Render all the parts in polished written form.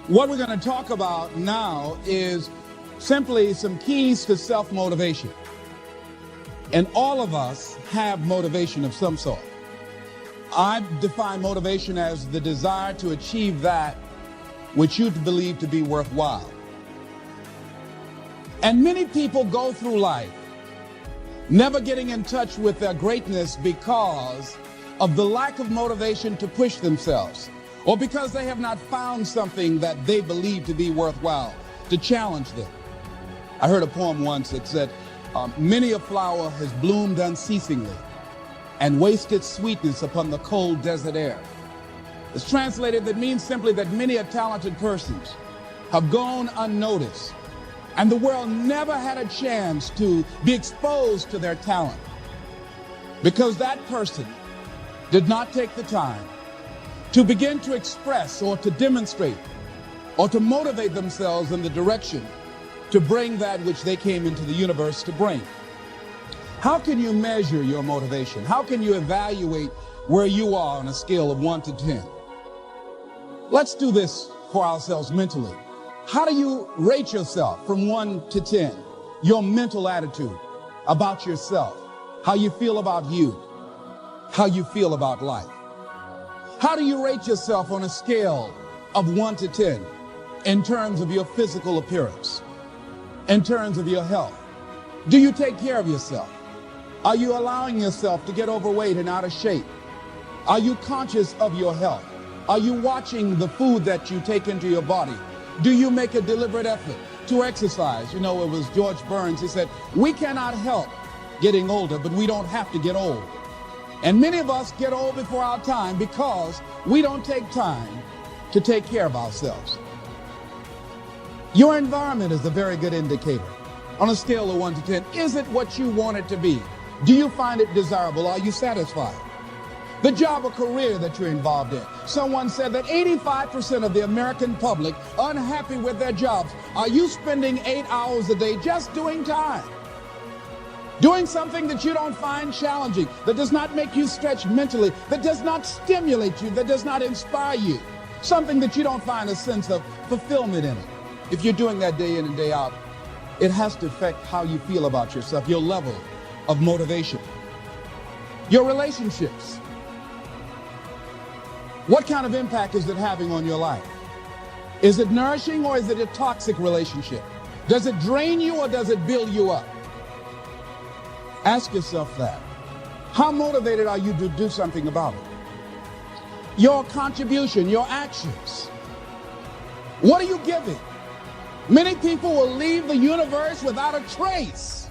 What we're going to talk about now is simply some keys to self-motivation. And all of us have motivation of some sort. I define motivation as the desire to achieve that which you believe to be worthwhile. And many people go through life never getting in touch with their greatness because of the lack of motivation to push themselves, or because they have not found something that they believe to be worthwhile to challenge them. I heard a poem once that said, many a flower has bloomed unceasingly and wasted sweetness upon the cold desert air. It's translated, that means simply that many a talented persons have gone unnoticed, and the world never had a chance to be exposed to their talent because that person did not take the time to begin to express or to demonstrate or to motivate themselves in the direction to bring that which they came into the universe to bring. How can you measure your motivation? How can you evaluate where you are on a scale of 1 to 10? Let's do this for ourselves mentally. How do you rate yourself from 1 to 10? Your mental attitude about yourself, how you feel about you, how you feel about life. How do you rate yourself on a scale of 1 to 10 in terms of your physical appearance, in terms of your health? Do you take care of yourself? Are you allowing yourself to get overweight and out of shape? Are you conscious of your health? Are you watching the food that you take into your body? Do you make a deliberate effort to exercise? You know, it was George Burns. He said, we cannot help getting older, but we don't have to get old. And many of us get old before our time because we don't take time to take care of ourselves. Your environment is a very good indicator. On a scale of 1 to 10, is it what you want it to be? Do you find it desirable? Are you satisfied? The job or career that you're involved in. Someone said that 85% of the American public are unhappy with their jobs. Are you spending 8 hours a day just doing time? Doing something that you don't find challenging, that does not make you stretch mentally, that does not stimulate you, that does not inspire you. Something that you don't find a sense of fulfillment in it. If you're doing that day in and day out, it has to affect how you feel about yourself, your level of motivation. Your relationships. What kind of impact is it having on your life? Is it nourishing or is it a toxic relationship? Does it drain you or does it build you up? Ask yourself that. How motivated are you to do something about it? Your contribution, your actions. What are you giving? Many people will leave the universe without a trace.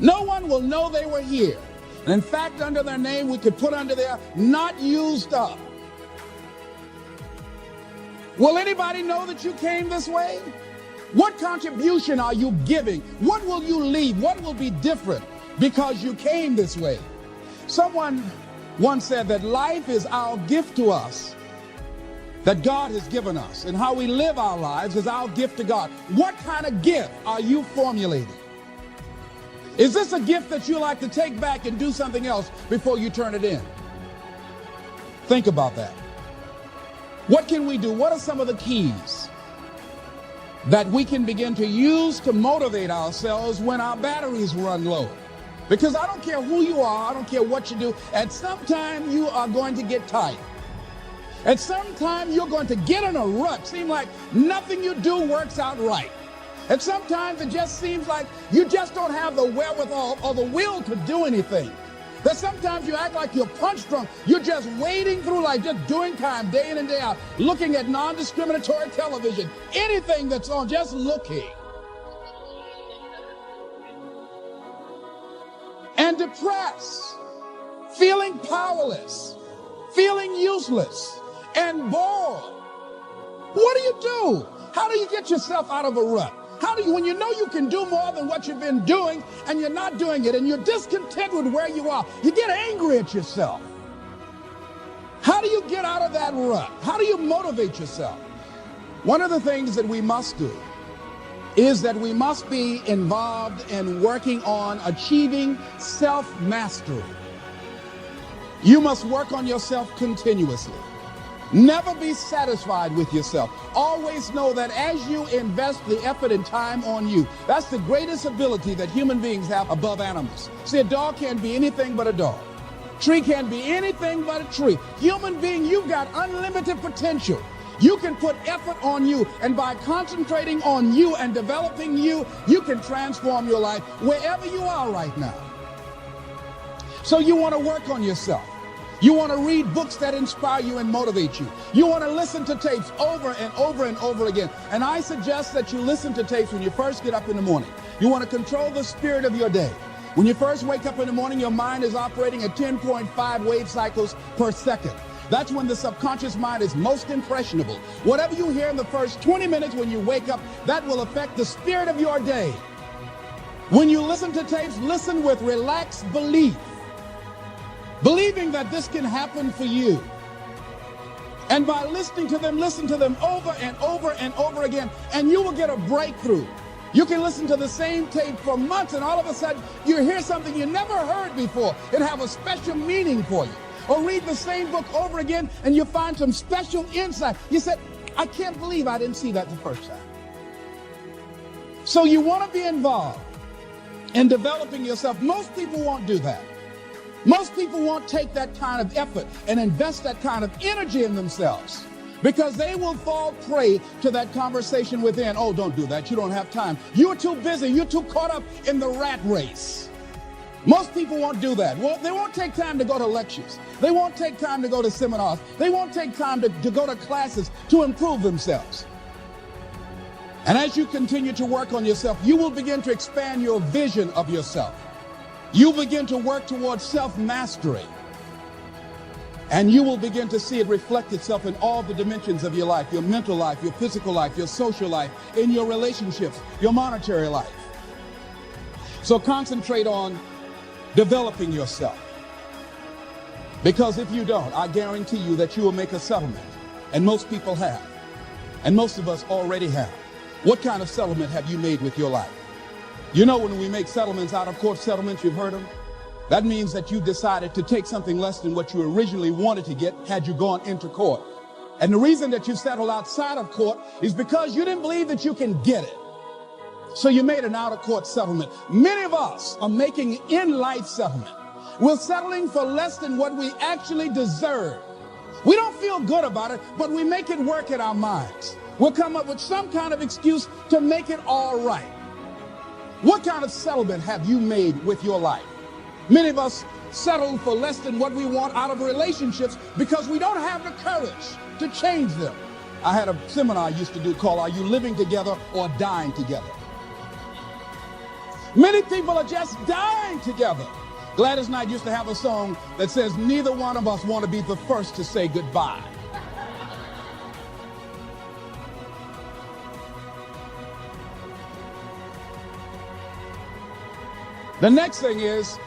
No one will know they were here. And in fact, under their name, we could put under there, not used up. Will anybody know that you came this way? What contribution are you giving? What will you leave? What will be different because you came this way? Someone once said that life is our gift to us that God has given us, and how we live our lives is our gift to God. What kind of gift are you formulating? Is this a gift that you like to take back and do something else before you turn it in? Think about that. What can we do? What are some of the keys that we can begin to use to motivate ourselves when our batteries run low? Because I don't care who you are, I don't care what you do, at some time you are going to get tired. At some time you're going to get in a rut, seem like nothing you do works out right. And sometimes it just seems like you just don't have the wherewithal or the will to do anything. That sometimes you act like you're punch drunk. You're just wading through life, just doing time day in and day out, looking at non-discriminatory television, anything that's on, just looking. And depressed, feeling powerless, feeling useless, and bored. What do you do? How do you get yourself out of a rut? How do you, when you know you can do more than what you've been doing and you're not doing it and you're discontent with where you are, you get angry at yourself. How do you get out of that rut? How do you motivate yourself? One of the things that we must do is that we must be involved in working on achieving self-mastery. You must work on yourself continuously. Never be satisfied with yourself. Always know that as you invest the effort and time on you, that's the greatest ability that human beings have above animals. See, a dog can't be anything but a dog. Tree can't be anything but a tree. Human being, you've got unlimited potential. You can put effort on you, and by concentrating on you and developing you, you can transform your life wherever you are right now. So you want to work on yourself. You want to read books that inspire you and motivate you. You want to listen to tapes over and over and over again. And I suggest that you listen to tapes when you first get up in the morning. You want to control the spirit of your day. When you first wake up in the morning, your mind is operating at 10.5 wave cycles per second. That's when the subconscious mind is most impressionable. Whatever you hear in the first 20 minutes when you wake up, that will affect the spirit of your day. When you listen to tapes, listen with relaxed belief. Believing that this can happen for you. And by listening to them, listen to them over and over and over again, and you will get a breakthrough. You can listen to the same tape for months, and all of a sudden, you hear something you never heard before. It have a special meaning for you. Or read the same book over again, and you find some special insight. You said, I can't believe I didn't see that the first time. So you want to be involved in developing yourself. Most people won't do that. Most people won't take that kind of effort and invest that kind of energy in themselves because they will fall prey to that conversation within. Oh, don't do that. You don't have time. You're too busy. You're too caught up in the rat race. Most people won't do that. Well, they won't take time to go to lectures. They won't take time to go to seminars. They won't take time to go to classes to improve themselves. And as you continue to work on yourself, you will begin to expand your vision of yourself. You begin to work towards self-mastery, and you will begin to see it reflect itself in all the dimensions of your life, your mental life, your physical life, your social life, in your relationships, your monetary life. So concentrate on developing yourself, because if you don't, I guarantee you that you will make a settlement, and most people have, and most of us already have. What kind of settlement have you made with your life? You know, when we make settlements, out-of-court settlements, you've heard them? That means that you decided to take something less than what you originally wanted to get had you gone into court. And the reason that you settled outside of court is because you didn't believe that you can get it. So you made an out-of-court settlement. Many of us are making in-life settlement. We're settling for less than what we actually deserve. We don't feel good about it, but we make it work in our minds. We'll come up with some kind of excuse to make it all right. What kind of settlement have you made with your life? Many of us settle for less than what we want out of relationships because we don't have the courage to change them. I had a seminar I used to do called Are You Living Together or Dying Together? Many people are just dying together. Gladys Knight used to have a song that says, neither one of us want to be the first to say goodbye. The next thing is,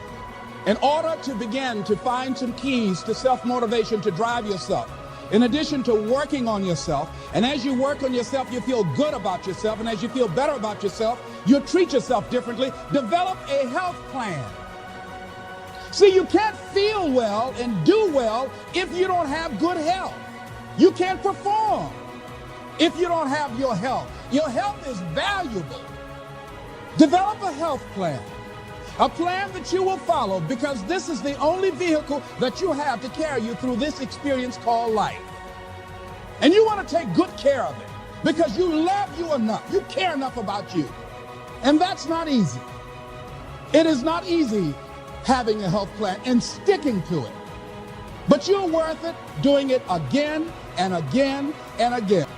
in order to begin to find some keys to self-motivation to drive yourself, in addition to working on yourself, and as you work on yourself, you feel good about yourself, and as you feel better about yourself, you treat yourself differently. Develop a health plan. See, you can't feel well and do well if you don't have good health. You can't perform if you don't have your health. Your health is valuable. Develop a health plan. A plan that you will follow, because this is the only vehicle that you have to carry you through this experience called life. And you want to take good care of it because you love you enough. You care enough about you. And that's not easy. It is not easy having a health plan and sticking to it. But you're worth it doing it again and again and again.